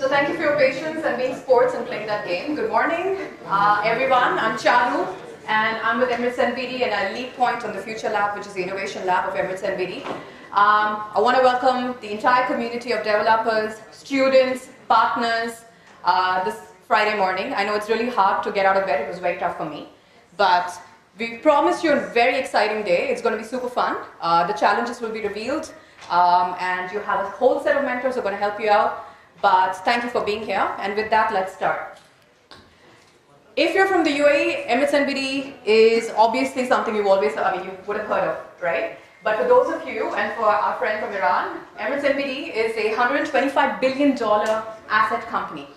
So thank you for your patience and being sports and playing that game. Good morning, everyone. I'm Charu, and I'm with Emirates NBD, and I lead point on the Future Lab, which is the innovation lab of Emirates NBD. I want to welcome the entire community of developers, students, partners this Friday morning. I know it's really hard to get out of bed. It was very tough for me. But we promised you a very exciting day. It's going to be super fun. The challenges will be revealed, and you have a whole set of mentors who are going to help you out. But thank you for being here. And with that, let's start. If you're from the UAE, Emirates NBD is obviously something you would have heard of, right? But for those of you, and for our friend from Iran, Emirates NBD is a $125 billion asset company,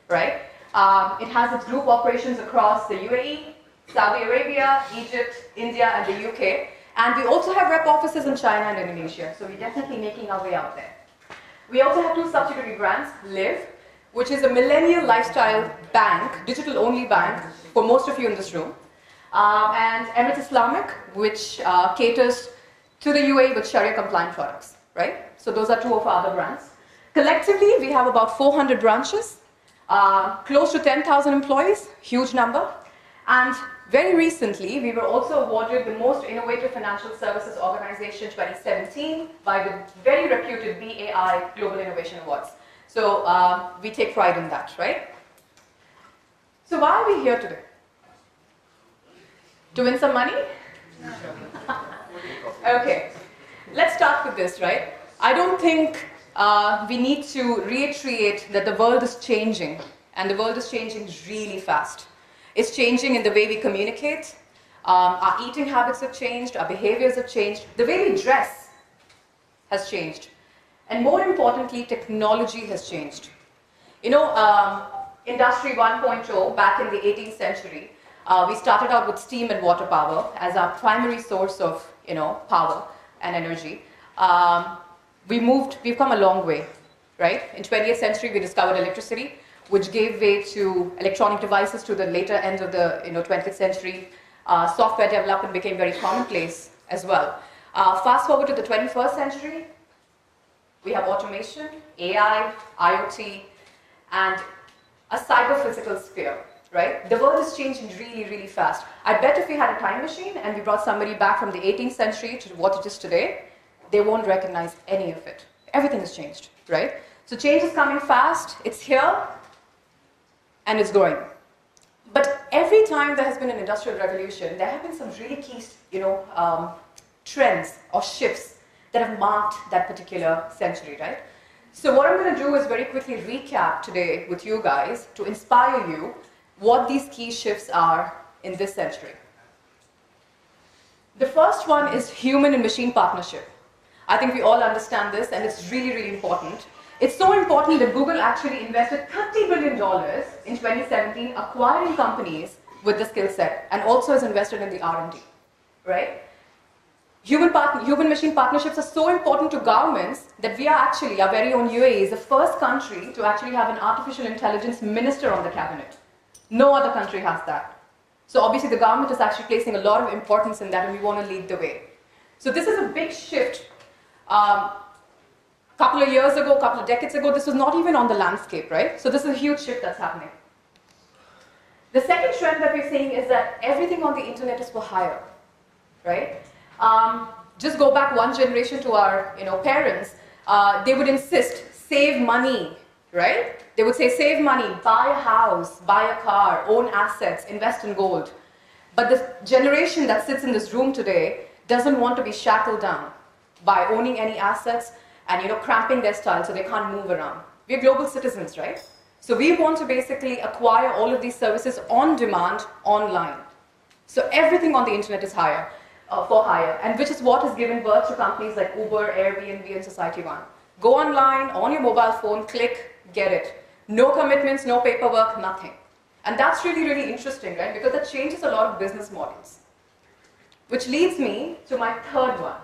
right? It has its group operations across the UAE, Saudi Arabia, Egypt, India, and the UK. And we also have rep offices in China and Indonesia, so we're definitely making our way out there. We also have two subsidiary brands, Live, which is a millennial lifestyle bank, digital-only bank, for most of you in this room, and Emirates Islamic, which caters to the UAE with Sharia-compliant products, right? So those are two of our other brands. Collectively, we have about 400 branches, close to 10,000 employees, huge number, and very recently, we were also awarded the Most Innovative Financial Services Organization 2017 by the very reputed BAI Global Innovation Awards. So we take pride in that, right? So why are we here today? To win some money? Okay, let's start with this, right? I don't think we need to reiterate that the world is changing, and the world is changing really fast. It's changing in the way we communicate. Our eating habits have changed. Our behaviors have changed. The way we dress has changed. And more importantly, technology has changed. You know, Industry 1.0, back in the 18th century, we started out with steam and water power as our primary source of, power and energy. We've come a long way, right? In 20th century, we discovered electricity, which gave way to electronic devices to the later end of the 20th century. Software development became very commonplace as well. Fast forward to the 21st century, we have automation, AI, IoT, and a cyber-physical sphere, right? The world is changing really, really fast. I bet if we had a time machine and we brought somebody back from the 18th century to what it is today, they won't recognize any of it. Everything has changed, right? So change is coming fast, it's here, and it's growing. But every time there has been an industrial revolution, there have been some really key, trends or shifts that have marked that particular century, right? So what I'm going to do is very quickly recap today with you guys to inspire you what these key shifts are in this century. The first one is human and machine partnership. I think we all understand this, and it's really, really important. It's so important that Google actually invested $30 billion in 2017 acquiring companies with the skill set, and also has invested in the R&D, right? Human-machine partnerships are so important to governments that we are actually, our very own UAE is the first country to actually have an artificial intelligence minister on the cabinet. No other country has that. So obviously the government is actually placing a lot of importance in that, and we want to lead the way. So this is a big shift. Couple of years ago, couple of decades ago, this was not even on the landscape, right? So this is a huge shift that's happening. The second trend that we're seeing is that everything on the internet is for hire, right? Just go back one generation to our parents. They would insist, save money, right? They would say, save money, buy a house, buy a car, own assets, invest in gold. But the generation that sits in this room today doesn't want to be shackled down by owning any assets and cramping their style so they can't move around. We're global citizens, right? So we want to basically acquire all of these services on demand, online. So everything on the internet is for hire, and which is what has given birth to companies like Uber, Airbnb, and Society One. Go online, on your mobile phone, click, get it. No commitments, no paperwork, nothing. And that's really, really interesting, right? Because that changes a lot of business models. Which leads me to my third one.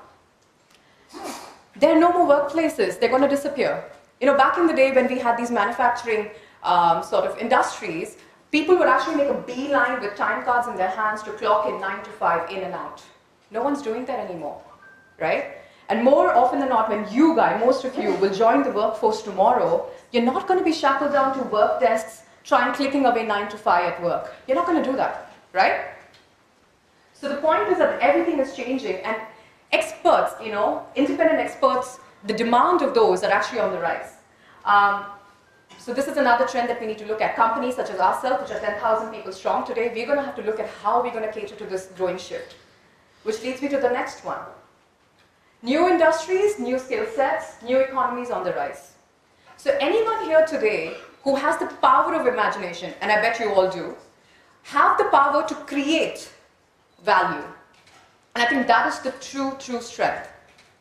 There are no more workplaces. They're going to disappear. Back in the day when we had these manufacturing sort of industries, people would actually make a beeline with time cards in their hands to clock in 9 to 5, in and out. No one's doing that anymore, right? And more often than not, when you guys, most of you, will join the workforce tomorrow, you're not going to be shackled down to work desks, trying clicking away 9 to 5 at work. You're not going to do that, right? So the point is that everything is changing, and experts, independent experts, the demand of those are actually on the rise. So this is another trend that we need to look at. Companies such as ourselves, which are 10,000 people strong today, we're going to have to look at how we're going to cater to this growing shift. Which leads me to the next one. New industries, new skill sets, new economies on the rise. So anyone here today who has the power of imagination, and I bet you all do, have the power to create value. And I think that is the true strength,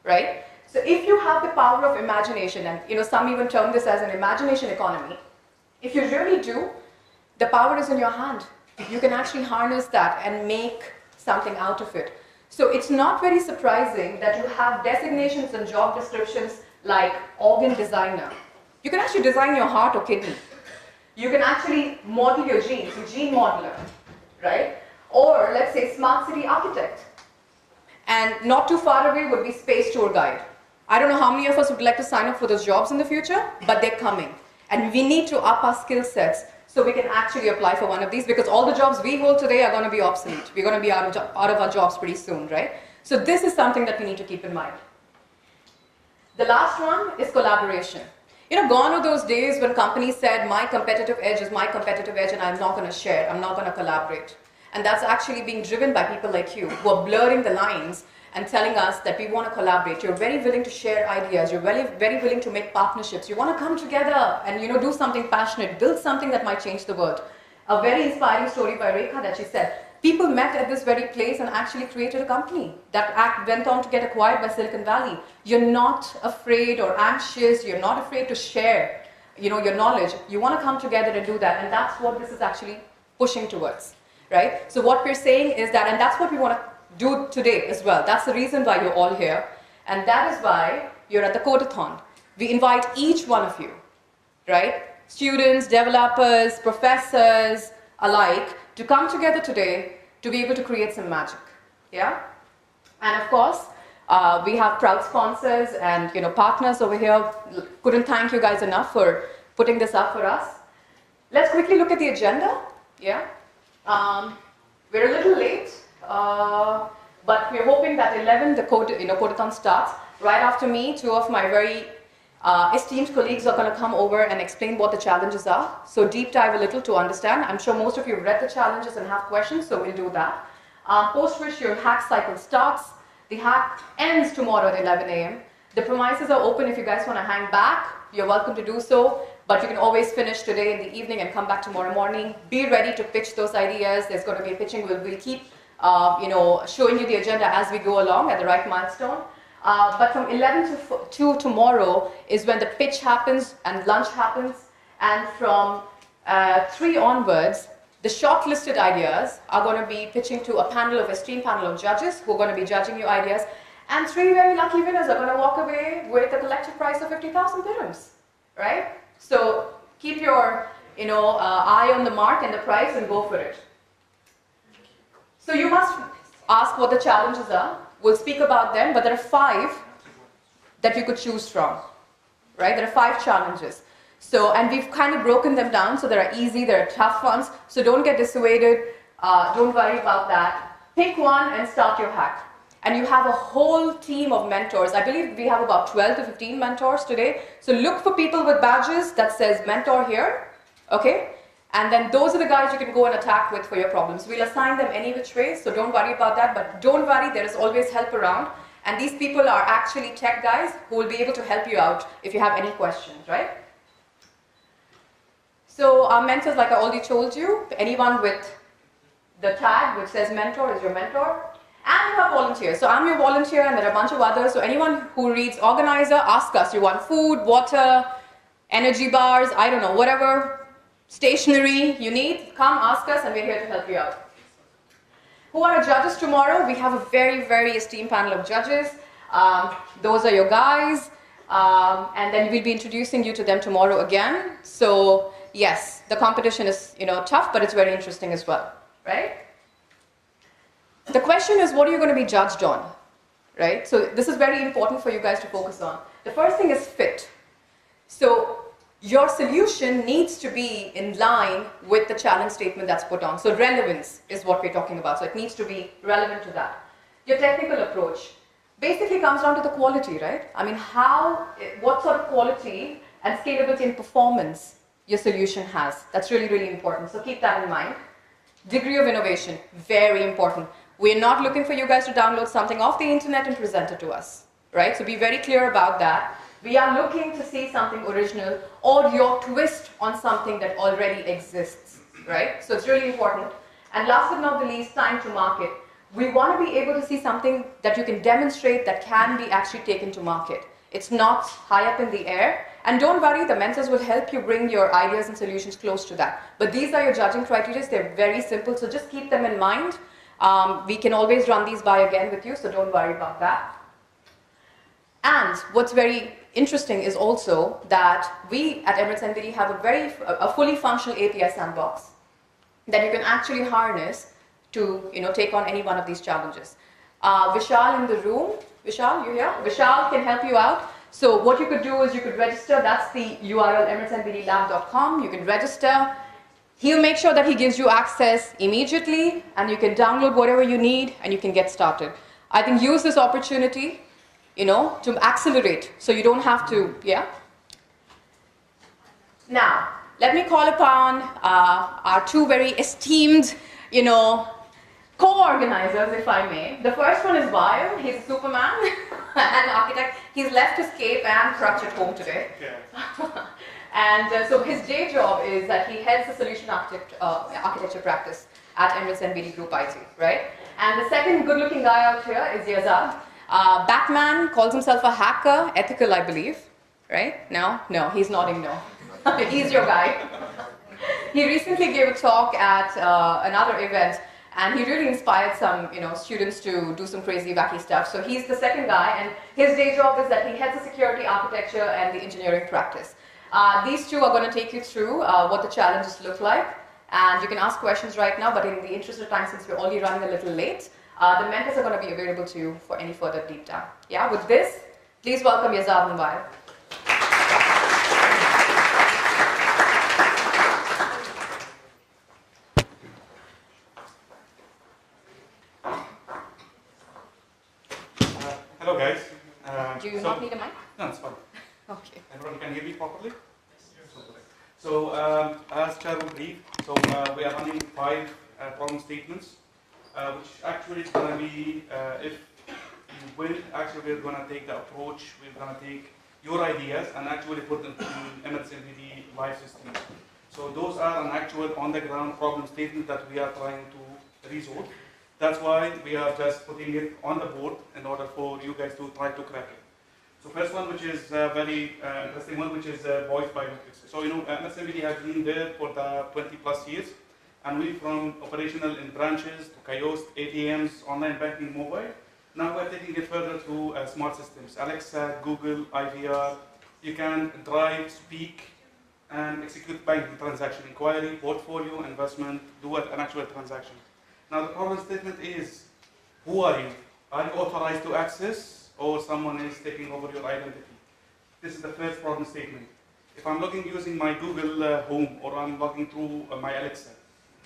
right? So if you have the power of imagination, and some even term this as an imagination economy, if you really do, the power is in your hand. You can actually harness that and make something out of it. So it's not very surprising that you have designations and job descriptions like organ designer. You can actually design your heart or kidney. You can actually model your genes, a gene modeler, right? Or let's say smart city architect. And not too far away would be space tour guide. I don't know how many of us would like to sign up for those jobs in the future, but they're coming. And we need to up our skill sets so we can actually apply for one of these, because all the jobs we hold today are going to be obsolete. We're going to be out of our jobs pretty soon, right? So this is something that we need to keep in mind. The last one is collaboration. Gone are those days when companies said, my competitive edge is my competitive edge and I'm not going to share, I'm not going to collaborate. And that's actually being driven by people like you who are blurring the lines and telling us that we want to collaborate. You're very willing to share ideas. You're very willing to make partnerships. You want to come together and do something passionate, build something that might change the world. A very inspiring story by Rekha that she said, people met at this very place and actually created a company that went on to get acquired by Silicon Valley. You're not afraid or anxious. You're not afraid to share your knowledge. You want to come together and do that. And that's what this is actually pushing towards, right? So what we're saying is that, and that's what we want to do today as well. That's the reason why you're all here. And that is why you're at the Hackathon. We invite each one of you, right? Students, developers, professors alike, to come together today to be able to create some magic, yeah? And of course, we have proud sponsors and partners over here. Couldn't thank you guys enough for putting this up for us. Let's quickly look at the agenda, yeah? We're a little late, but we're hoping that 11, the Hackathon starts. Right after me, two of my very esteemed colleagues are going to come over and explain what the challenges are. So deep dive a little to understand. I'm sure most of you have read the challenges and have questions, so we'll do that. Post which your hack cycle starts. The hack ends tomorrow at 11 a.m. The premises are open if you guys want to hang back. You're welcome to do so, but you can always finish today in the evening and come back tomorrow morning. Be ready to pitch those ideas. There's going to be a pitching. We'll keep showing you the agenda as we go along at the right milestone. But from 11 to 2 tomorrow is when the pitch happens and lunch happens. And from 3 onwards, the shortlisted ideas are going to be pitching to a esteemed panel of judges who are going to be judging your ideas. And 3 very lucky winners are going to walk away with a collective price of 50,000 dirhams, right? So keep your eye on the mark and the price and go for it. So you must ask what the challenges are. We'll speak about them, but there are 5 that you could choose from, right? There are 5 challenges. So, and we've kind of broken them down, so there are easy, there are tough ones. So don't get dissuaded, don't worry about that. Pick one and start your hack. And you have a whole team of mentors. I believe we have about 12 to 15 mentors today. So look for people with badges that says mentor here, okay? And then those are the guys you can go and attack with for your problems. We'll assign them any which way, so don't worry about that. But don't worry, there is always help around. And these people are actually tech guys who will be able to help you out if you have any questions, right? So our mentors, like I already told you, anyone with the tag which says mentor is your mentor. And you have volunteers. So I'm your volunteer and there are a bunch of others. So anyone who reads organizer, ask us. You want food, water, energy bars, I don't know, whatever stationery you need, come ask us and we're here to help you out. Who are our judges tomorrow? We have a very, very esteemed panel of judges. Those are your guys. And then we'll be introducing you to them tomorrow again. So yes, the competition is tough, but it's very interesting as well, right? The question is, what are you going to be judged on? right? So this is very important for you guys to focus on. The first thing is fit. So your solution needs to be in line with the challenge statement that's put on. So relevance is what we're talking about. So it needs to be relevant to that. Your technical approach basically comes down to the quality, right? I mean, what sort of quality and scalability and performance your solution has. That's really, really important. So keep that in mind. Degree of innovation, very important. We're not looking for you guys to download something off the internet and present it to us, right? So be very clear about that. We are looking to see something original or your twist on something that already exists, right? So it's really important. And last but not the least, time to market. We want to be able to see something that you can demonstrate that can be actually taken to market. It's not high up in the air. And don't worry, the mentors will help you bring your ideas and solutions close to that. But these are your judging criteria. They're very simple, so just keep them in mind. We can always run these by again with you, so don't worry about that. And what's very interesting is also that we at Emirates NBD have a fully functional API sandbox that you can actually harness to take on any one of these challenges. Vishal in the room, Vishal, you here? Vishal can help you out. So what you could do is you could register. That's the URL, emiratesnbdlab.com. You can register. He'll make sure that he gives you access immediately, and you can download whatever you need, and you can get started. I think use this opportunity, to accelerate, so you don't have to, yeah? Now, let me call upon our two very esteemed, co-organizers, if I may. The first one is Vail. He's a Superman and architect. He's left his cape and crutch at home today. Yeah. And so his day job is that he heads the solution architecture practice at Emirates NBD Group IT, right? And the second good-looking guy out here is Yazad. Batman calls himself a hacker, ethical, I believe, right? No, he's nodding no. He's your guy. He recently gave a talk at another event, and he really inspired some, students to do some crazy, wacky stuff. So he's the second guy, and his day job is that he heads the security architecture and the engineering practice. These two are going to take you through what the challenges look like, and you can ask questions right now, but in the interest of time, since we're only running a little late, the mentors are going to be available to you for any further deep dive. Yeah, with this, please welcome Yazad and Vail. Hello guys. Do you not need a mic? No, it's fine. Okay. Everyone can hear me properly? So as Charu briefed, we are running 5 problem statements, which actually is going to be, if you will, actually we're going to take the approach, we're going to take your ideas and actually put them in Emirates NBD live system. So those are an actual on-the-ground problem statement that we are trying to resolve. That's why we are just putting it on the board in order for you guys to try to crack it. So first one, which is very interesting one, which is voice biometrics. So Emirates NBD has been there for the 20 plus years, and we from operational in branches to kiosk, ATMs, online banking, mobile. Now we're taking it further to smart systems, Alexa, Google, IVR. You can drive, speak, and execute banking transaction, inquiry, portfolio, investment, do an actual transaction. Now the problem statement is, who are you? Are you authorized to access, or someone is taking over your identity? This is the first problem statement. If I'm logging using my Google Home, or I'm logging through my Alexa,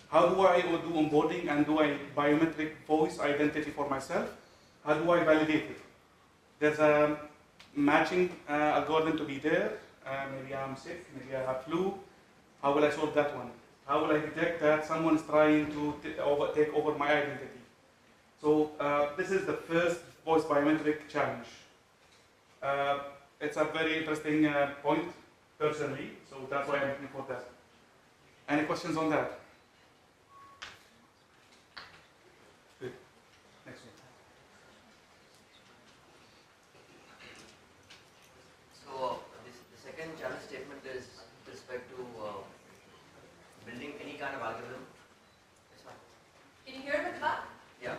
how do I do onboarding and do I biometric voice identity for myself? How do I validate it? There's a matching algorithm to be there. Maybe I'm sick, maybe I have flu. How will I solve that one? How will I detect that someone is trying to take over my identity? So this is the first voice biometric challenge. It's a very interesting point, personally, so that's why I'm looking for that. Any questions on that? Good. Next one. So the second challenge statement is with respect to building any kind of algorithm. Yes, ma'am. Can you hear me with that? Yeah.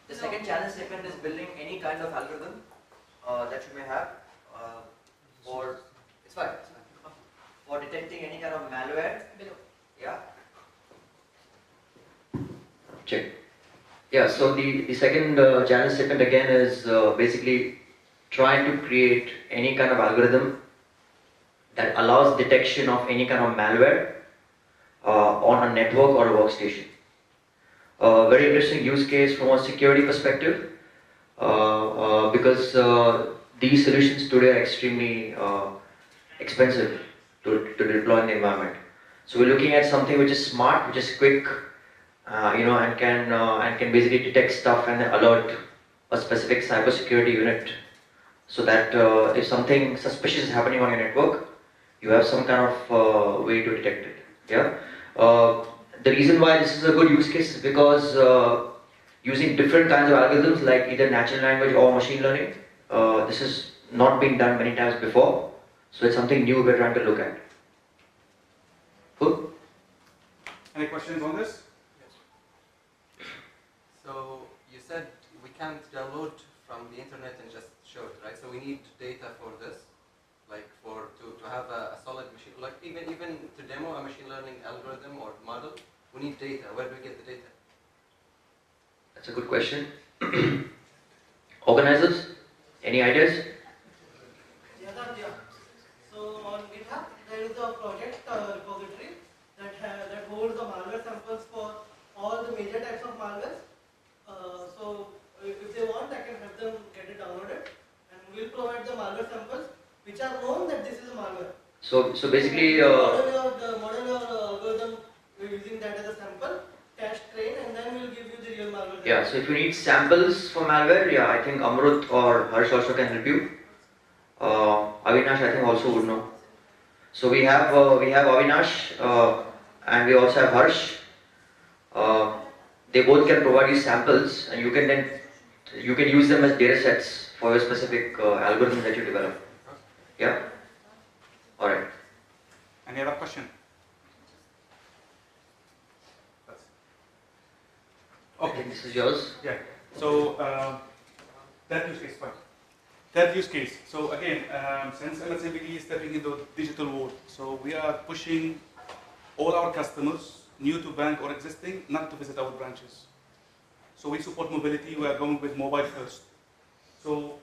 The second challenge statement is building any kind of algorithm that you may have for, it's fine, for detecting any kind of malware. Below. Yeah. Check. Yeah, so the second challenge statement again is basically trying to create any kind of algorithm that allows detection of any kind of malware on a network or a workstation. Very interesting use case from a security perspective because these solutions today are extremely expensive to deploy in the environment. So we're looking at something which is smart, which is quick, and can basically detect stuff and alert a specific cybersecurity unit, so that if something suspicious is happening on your network, you have some kind of way to detect it. Yeah. The reason why this is a good use case is because using different kinds of algorithms like either natural language or machine learning, this has not been done many times before, so it's something new we're trying to look at. Cool. Any questions on this? So you said we can't download from the internet and just show it, right? So we need data for this, like to have a solid machine, like even to demo a machine learning algorithm or model, we need data. Where do we get the data? That's a good question. Organizers, any ideas? Yeah. So on GitHub, there is a project repository that holds the malware samples for all the major types of malware. So if they want, I can have them get it downloaded, and we'll provide the malware samples which are known that this is a malware. So basically, model your algorithm using that as a sample, test, train, and then we'll give you the real malware. yeah. So if you need samples for malware, yeah, I think Amrut or Harsh also can help you. Avinash, I think, also would know. So we have Avinash and we also have Harsh. They both can provide you samples, and you can use them as data sets for your specific algorithm that you develop. Yeah. All right. Any other question? I think this is yours. Yeah. So that use case, fine. That use case. So again, since Emirates NBD is stepping into the digital world, so we are pushing all our customers, new to bank or existing, not to visit our branches. So we support mobility. We are going with mobile first. So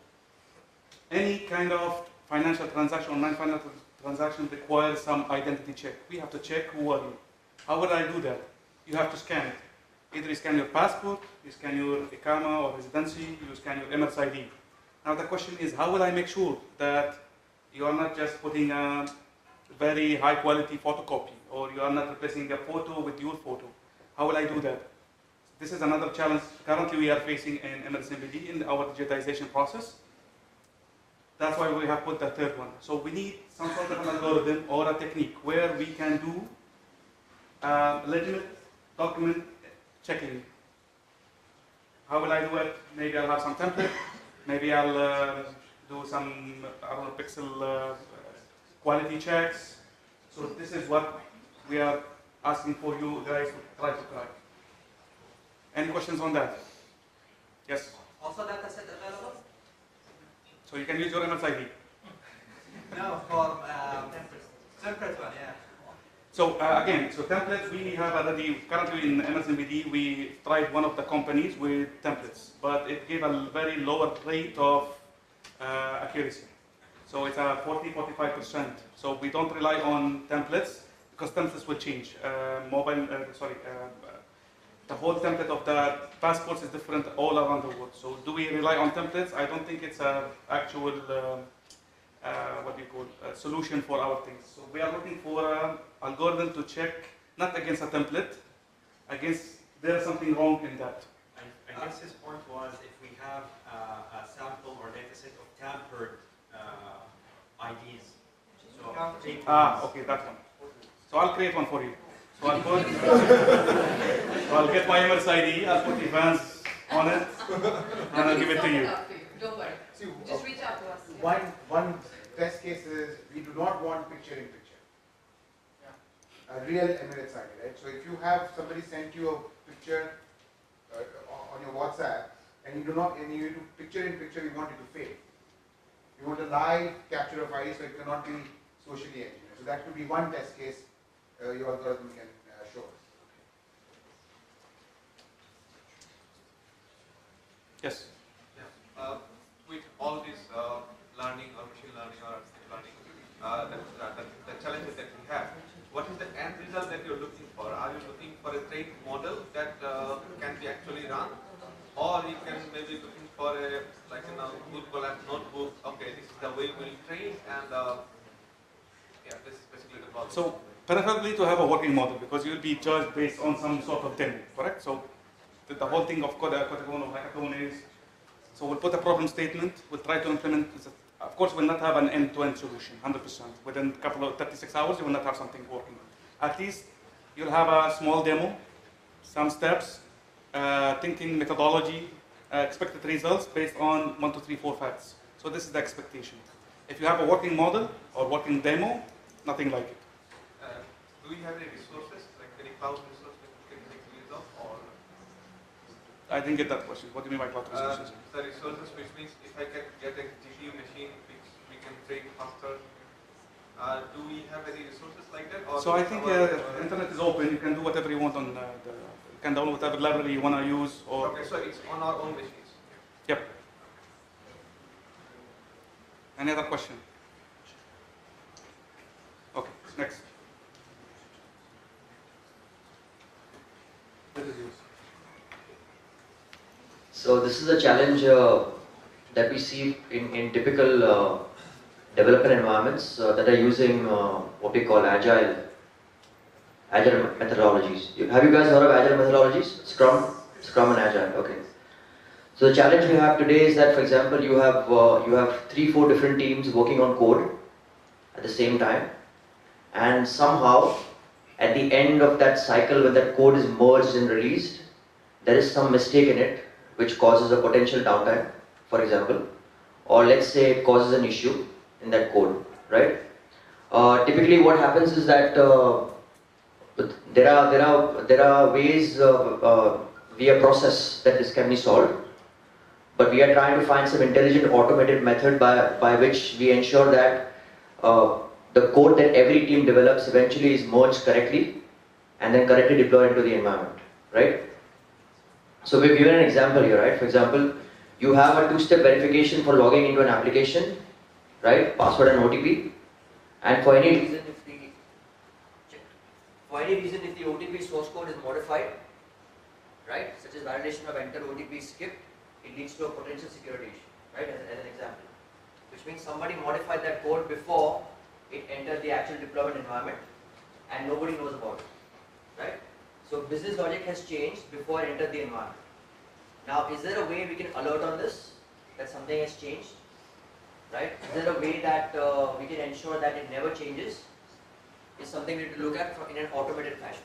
any kind of financial transaction, online financial transaction requires some identity check. We have to check who are you. How will I do that? You have to scan it. Either you scan your passport, you scan your Iqama or residency, you scan your Emirates ID. Now the question is, how will I make sure that you are not just putting a very high quality photocopy, or you are not replacing a photo with your photo? How will I do that? This is another challenge currently we are facing in Emirates NBD in our digitization process. That's why we have put the third one. So we need some sort of an algorithm or a technique where we can do legitimate document checking. How will I do it? Maybe I'll have some template. Maybe I'll do some pixel quality checks. So this is what we are asking for you guys to try to crack. Any questions on that? Yes? Also data set available? So you can use your Emirates ID. No, for template one, yeah. So again, so templates we have already, currently in Emirates NBD, we tried one of the companies with templates, but it gave a very lower rate of accuracy. So it's a 40-45%. So we don't rely on templates because templates will change. The whole template of the passports is different all around the world. So do we rely on templates? I don't think it's an actual solution for our things. So we are looking for an algorithm to check, not against a template, against there's something wrong in that. I guess his point was if we have a sample or data set of tampered IDs. So okay, that one. So I'll create one for you. So I'll put, I'll get my Emirates ID, I'll put events on it, and I'll give it to you. Don't worry. See, Just reach out to us. one test case is we do not want picture in picture. A real Emirates ID, right? So if you have somebody sent you a picture on your WhatsApp, and you do picture in picture, you want it to fade. You want a live capture of ID, so it cannot be socially engineered. So that could be one test case your algorithm can show us. Yes. Yeah. With all this learning or machine learning or deep learning, the challenges that we have, what is the end result that you're looking for? Are you looking for a trained model that can be actually run? Or you can maybe looking for a, like a good collab notebook, okay, this is the way we'll train, and yeah, this is basically the problem. So preferably to have a working model, because you'll be judged based on some sort of demo, correct? So the whole thing of Hackathon or Hackathon is, so we'll put a problem statement, we'll try to implement, of course we'll not have an end-to-end solution, 100%. Within a couple of 36 hours, you will not have something working. At least you'll have a small demo, some steps, thinking methodology, expected results based on 1, 2, 3, 4 facts. So this is the expectation. If you have a working model or working demo, nothing like it. Do we have any resources, like any cloud resource that we can make use of, or? I didn't get that question. What do you mean by cloud resources? The resources, which means if I can get a GPU machine which we can train faster, do we have any resources like that? Or So I think internet is open. You can do whatever you want on you can download whatever library you want to use. Or okay, so it's on our own machines. Yep. Any other question? Okay, next. So this is a challenge that we see in typical development environments that are using what we call agile methodologies. Have you guys heard of agile methodologies? Scrum and Agile. Okay. So the challenge we have today is that, for example, you have 3-4 different teams working on code at the same time, and somehow at the end of that cycle, when that code is merged and released, there is some mistake in it which causes a potential downtime, for example, or let's say it causes an issue in that code, right? Typically, what happens is that there are ways via process that this can be solved, but we are trying to find some intelligent automated method by which we ensure that the code that every team develops eventually is merged correctly and then correctly deployed into the environment, right? So we've given an example here, right? For example, you have a 2-step verification for logging into an application, right? Password and OTP, and for any reason if the OTP source code is modified, right, such as validation of enter OTP skip, it leads to a potential security issue, right, as an example. Which means somebody modified that code before it entered the actual deployment environment and nobody knows about it, right? So business logic has changed before it entered the environment. Now, is there a way we can alert on this, that something has changed, right? Is there a way that we can ensure that it never changes? Is something we need to look at in an automated fashion.